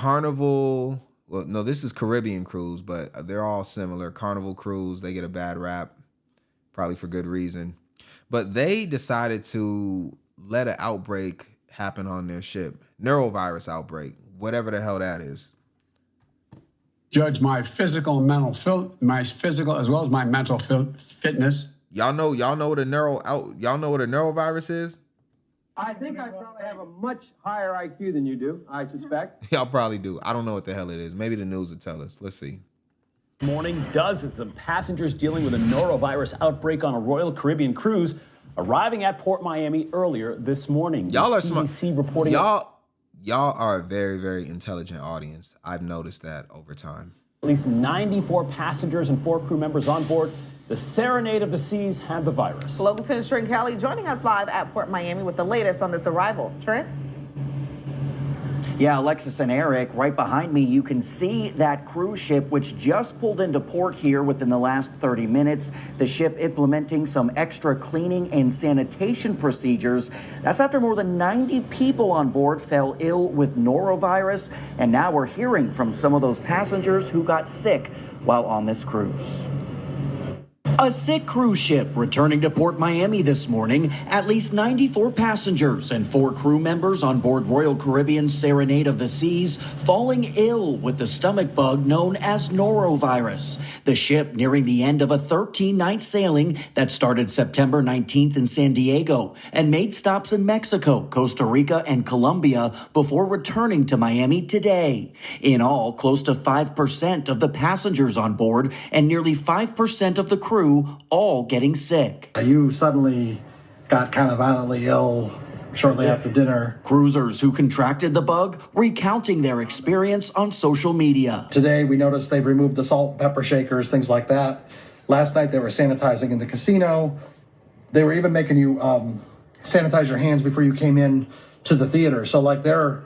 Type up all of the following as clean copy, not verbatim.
Carnival, well, no, this is Caribbean cruise, but they're all similar. Carnival cruise, they get a bad rap, probably for good reason. But they decided to let an outbreak happen on their ship. Norovirus outbreak, whatever the hell that is. Judge my physical and mental, my physical as well as my mental fitness. Y'all know what a norovirus is? I think I probably have a much higher IQ than you do, I suspect. Y'all probably do. I don't know what the hell it is. Maybe the news will tell us. Let's see. Morning, dozens of passengers dealing with a norovirus outbreak on a Royal Caribbean cruise arriving at Port Miami earlier this morning. Y'all are CDC smart. Reporting Y'all are a very, very intelligent audience. I've noticed that over time. At least 94 passengers and 4 crew members on board. The Serenade of the Seas had the virus. Global 10's Trent Kelly joining us live at Port Miami with the latest on this arrival. Trent? Yeah, Alexis and Eric, right behind me, you can see that cruise ship which just pulled into port here within the last 30 minutes. The ship implementing some extra cleaning and sanitation procedures. That's after more than 90 people on board fell ill with norovirus. And now we're hearing from some of those passengers who got sick while on this cruise. A sick cruise ship returning to Port Miami this morning. At least 94 passengers and 4 crew members on board Royal Caribbean's Serenade of the Seas falling ill with the stomach bug known as norovirus. The ship nearing the end of a 13-night sailing that started September 19th in San Diego and made stops in Mexico, Costa Rica, and Colombia before returning to Miami today. In all, close to 5% of the passengers on board and nearly 5% of the crew all getting sick. You suddenly got kind of violently ill shortly after dinner. Cruisers who contracted the bug recounting their experience on social media. Today we noticed they've removed the salt, pepper shakers, things like that. Last night they were sanitizing in the casino. They were even making you sanitize your hands before you came in to the theater. So like they're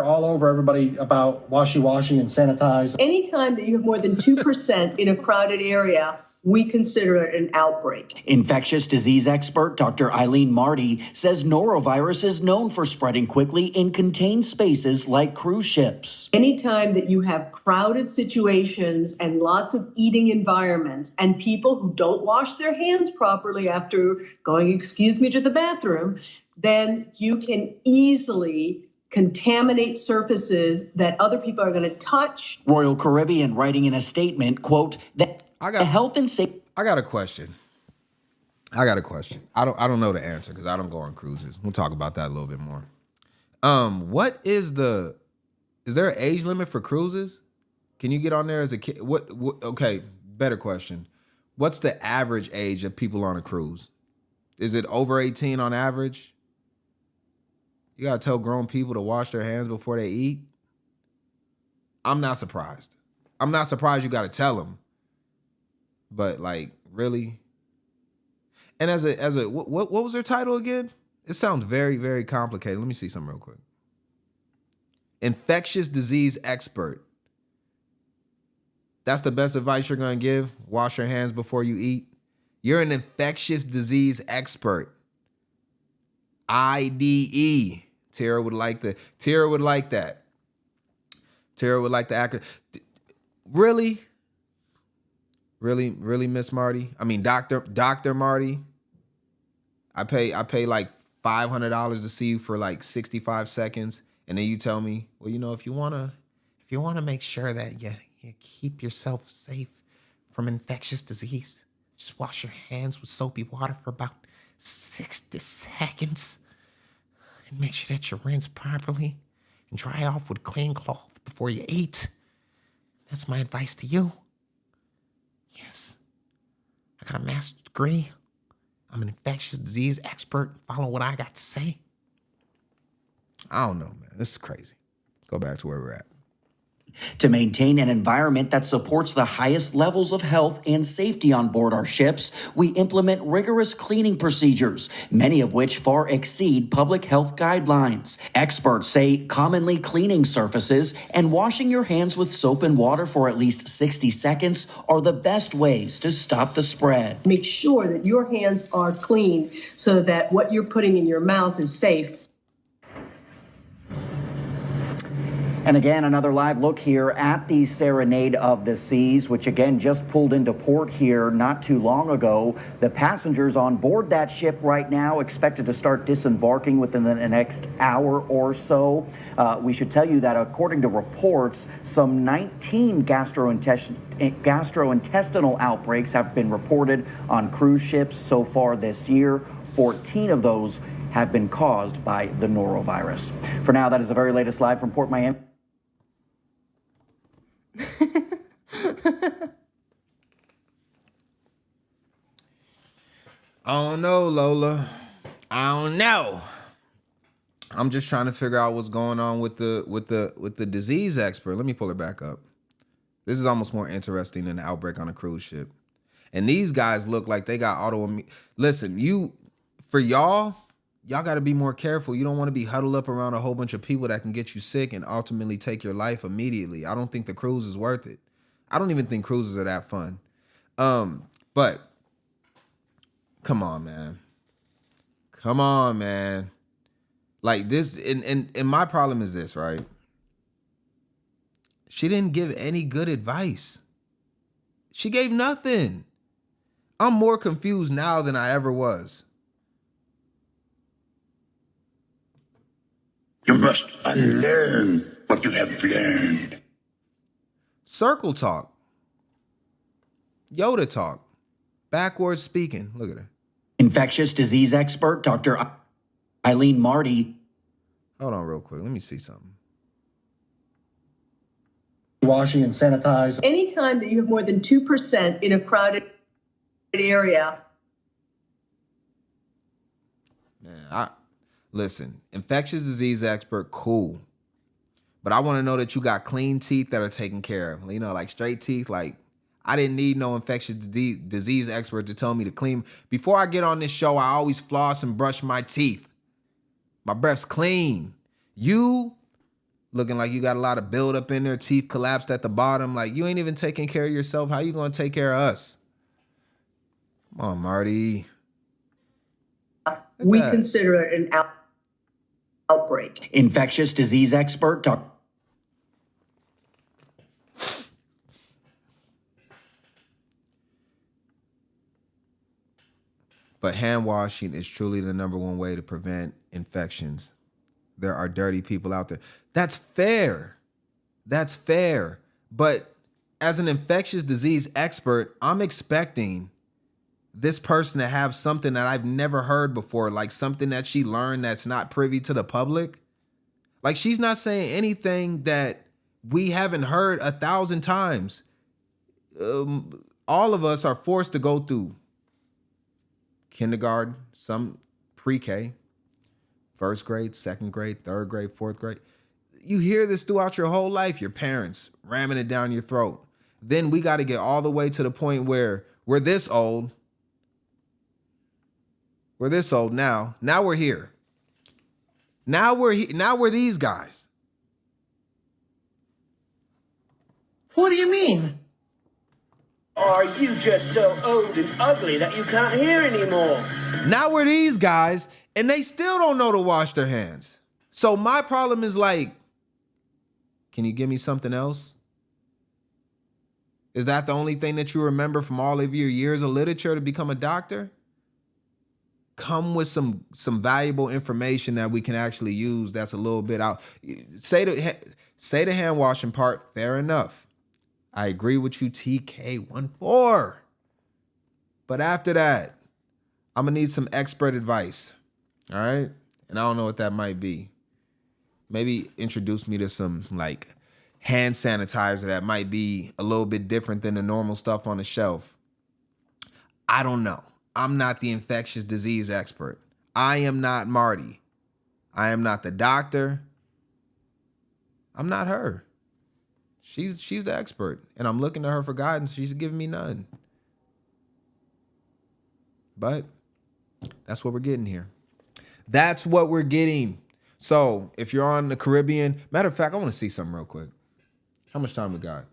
all over everybody about washy and sanitize. Anytime that you have more than 2% in a crowded area, we consider it an outbreak. Infectious disease expert Dr. Eileen Marty says norovirus is known for spreading quickly in contained spaces like cruise ships. Anytime that you have crowded situations and lots of eating environments and people who don't wash their hands properly after going, excuse me, to the bathroom, then you can easily contaminate surfaces that other people are going to touch. Royal Caribbean writing in a statement, quote, that health and safety. I got a question. I don't know the answer because I don't go on cruises. We'll talk about that a little bit more. Is there an age limit for cruises? Can you get on there as a kid? Okay, better question. What's the average age of people on a cruise? Is it over 18 on average? You gotta tell grown people to wash their hands before they eat? I'm not surprised. I'm not surprised you gotta tell them. But like, really? And as a what was their title again? It sounds very, very complicated. Let me see something real quick. Infectious disease expert. That's the best advice you're gonna give? Wash your hands before you eat? You're an infectious disease expert. IDE. Tara would like that. Tara would like the acronym. Really, Miss Marty? I mean, Dr. Marty. I pay like $500 to see you for like 65 seconds, and then you tell me, well, you know, if you wanna make sure that you keep yourself safe from infectious disease, just wash your hands with soapy water for about 60 seconds. And make sure that you rinse properly and dry off with clean cloth before you eat. That's my advice to you. Yes, I got a master's degree. I'm an infectious disease expert. Follow what I got to say. I don't know, man. This is crazy. Let's go back to where we're at. To maintain an environment that supports the highest levels of health and safety on board our ships, we implement rigorous cleaning procedures, many of which far exceed public health guidelines. Experts say commonly cleaning surfaces and washing your hands with soap and water for at least 60 seconds are the best ways to stop the spread. Make sure that your hands are clean so that what you're putting in your mouth is safe. And again, another live look here at the Serenade of the Seas, which again just pulled into port here not too long ago. The passengers on board that ship right now expected to start disembarking within the next hour or so. We should tell you that according to reports, some 19 gastrointestinal outbreaks have been reported on cruise ships so far this year. 14 of those have been caused by the norovirus. For now, that is the very latest live from Port Miami. I don't know, Lola. I don't know. I'm just trying to figure out what's going on with the disease expert. Let me pull it back up. This is almost more interesting than the outbreak on a cruise ship. And these guys look like they got autoimmune. Listen, y'all got to be more careful. You don't want to be huddled up around a whole bunch of people that can get you sick and ultimately take your life immediately. I don't think the cruise is worth it. I don't even think cruises are that fun. But come on, man. Come on, man. Like this, and my problem is this, right? She didn't give any good advice. She gave nothing. I'm more confused now than I ever was. You must unlearn what you have learned. Circle talk. Yoda talk. Backwards speaking. Look at her. Infectious disease expert Dr. Eileen Marty. Hold on real quick. Let me see something. Washing and sanitize. Anytime that you have more than 2% in a crowded area. Man, listen, infectious disease expert, cool. But I want to know that you got clean teeth that are taken care of. You know, like straight teeth. Like, I didn't need no infectious disease expert to tell me to clean. Before I get on this show, I always floss and brush my teeth. My breath's clean. You looking like you got a lot of buildup in there, teeth collapsed at the bottom. Like, you ain't even taking care of yourself. How you going to take care of us? Come on, Marty. We consider it an outbreak. Infectious disease expert Dr. But hand washing is truly the #1 way to prevent infections. There are dirty people out there. That's fair. That's fair. But as an infectious disease expert, I'm expecting this person to have something that I've never heard before, like something that she learned that's not privy to the public. Like, she's not saying anything that we haven't heard 1,000 times. All of us are forced to go through kindergarten, some pre-K, first grade, second grade, third grade, fourth grade. You hear this throughout your whole life, your parents ramming it down your throat. Then we got to get all the way to the point where we're this old. We're this old now. Now we're here. Now we're these guys. What do you mean? Are you just so old and ugly that you can't hear anymore? Now we're these guys, and they still don't know to wash their hands. So my problem is like, can you give me something else? Is that the only thing that you remember from all of your years of literature to become a doctor? Come with some valuable information that we can actually use that's a little bit out. Say the hand washing part, fair enough. I agree with you, TK14. But after that, I'm going to need some expert advice. All right? And I don't know what that might be. Maybe introduce me to some like hand sanitizer that might be a little bit different than the normal stuff on the shelf. I don't know. I'm not the infectious disease expert. I am not Marty. I am not the doctor. I'm not her. She's the expert, and I'm looking to her for guidance. She's giving me none. But that's what we're getting here. That's what we're getting. So if you're on the Caribbean, matter of fact, I want to see something real quick. How much time we got?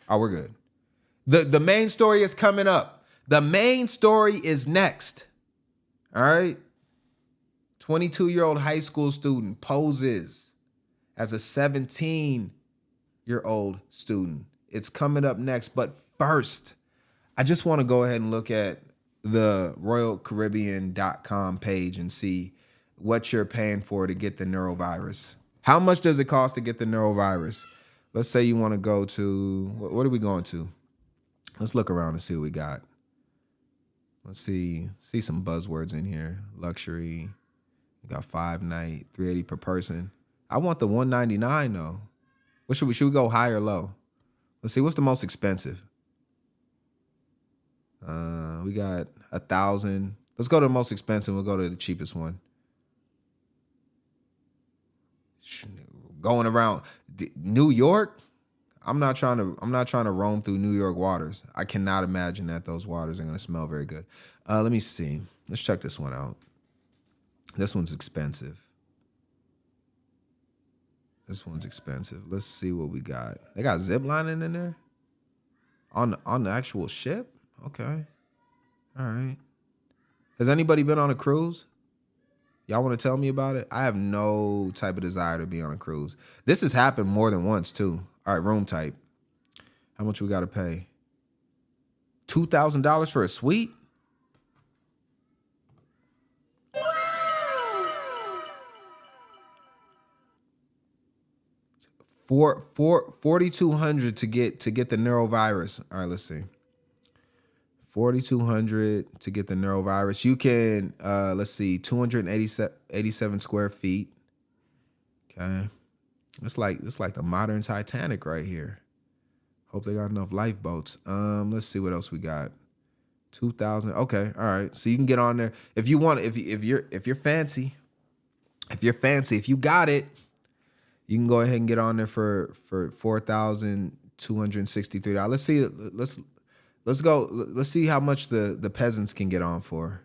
Oh, we're good. The main story is coming up. The main story is next. All right. 22-year-old high school student poses as a 17 4-year-old student. It's coming up next. But first, I just want to go ahead and look at the RoyalCaribbean.com page and see what you're paying for to get the Norovirus. How much does it cost to get the Norovirus? Let's say you want to go to, what are we going to? Let's look around and see what we got. Let's see some buzzwords in here. Luxury. We got 5-night, $380 per person. I want the $199 though. What should we go high or low? Let's see, what's the most expensive? We got 1,000. Let's go to the most expensive. We'll go to the cheapest one. Going around New York. I'm not trying to roam through New York waters. I cannot imagine that those waters are going to smell very good. Let me see. Let's check this one out. This one's expensive. This one's expensive. Let's see what we got. They got zip lining in there? On the actual ship? Okay. All right. Has anybody been on a cruise? Y'all want to tell me about it? I have no type of desire to be on a cruise. This has happened more than once, too. All right, room type. How much we got to pay? $2,000 for a suite? $4,200 to get the Norovirus. All right, let's see. $4,200 to get the Norovirus. You can let's see, 287 square feet. Okay, it's like the modern Titanic right here. Hope they got enough lifeboats. Let's see what else we got. 2,000. Okay, all right. So you can get on there if you want. If you're fancy, if you got it. You can go ahead and get on there for $4,263. Let's see. Let's go. Let's see how much the peasants can get on for.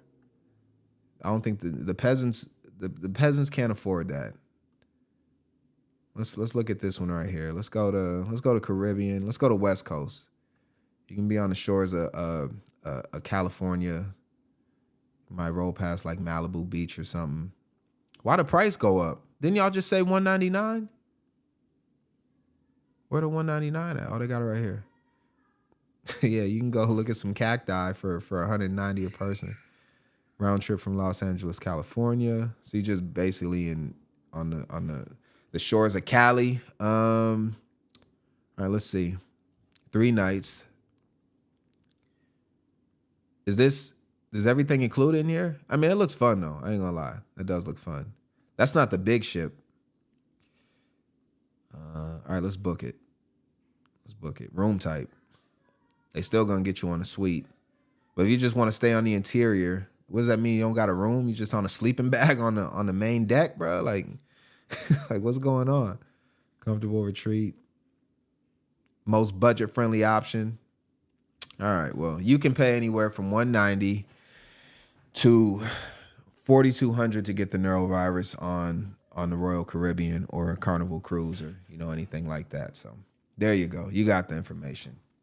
I don't think the peasants can't afford that. Let's look at this one right here. Let's go to Caribbean. Let's go to West Coast. You can be on the shores of California. You might roll past like Malibu Beach or something. Why the price go up? Didn't y'all just say $199? Where the $199 at? Oh, they got it right here. Yeah, you can go look at some cacti for $190 a person. Round trip from Los Angeles, California. So you just basically on the shores of Cali. All right, let's see. 3 nights. Does everything included in here? I mean, it looks fun though. I ain't gonna lie. It does look fun. That's not the big ship. All right, let's book it. Room type. They still gonna get you on a suite. But if you just want to stay on the interior, what does that mean? You don't got a room? You just on a sleeping bag on the main deck, bro? Like, like what's going on? Comfortable retreat. Most budget-friendly option. All right, well, you can pay anywhere from $190 to $4,200 to get the Norovirus on the Royal Caribbean or a Carnival cruise or anything like that. So there you go. You got the information.